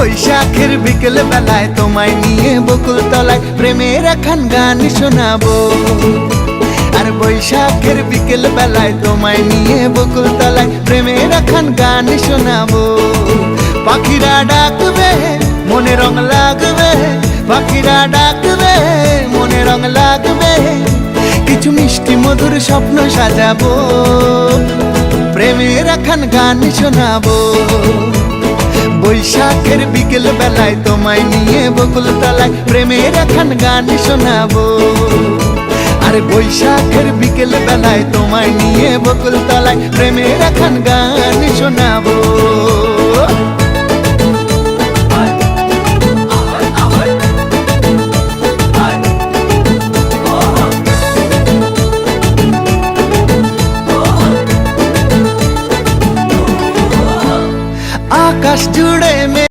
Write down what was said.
বৈশাখের বিকেল বেলায় তোমায় নিয়ে বকুল তলায় প্রেমের একখান গান শোনাবো। আর বৈশাখের বিকেল বেলায় তোমায় নিয়ে বকুল তলায় প্রেমের একখান গান শোনাবো। পাখিরা ডাকবে মনে রং লাগবে, পাখিরা ডাকবে মনে রং লাগবে, কিছু মিষ্টি মধুর স্বপ্ন সাজাবো, প্রেমের একখান গান শোনাবো। বৈশাখের বিকেল বেলায় তোমায় নিয়ে বকুল তলায় প্রেমের একখান গান শোনাবো। আর বৈশাখের বিকেল বেলায় তোমায় নিয়ে বকুল তলায় প্রেমের একখান গান শোনাবো।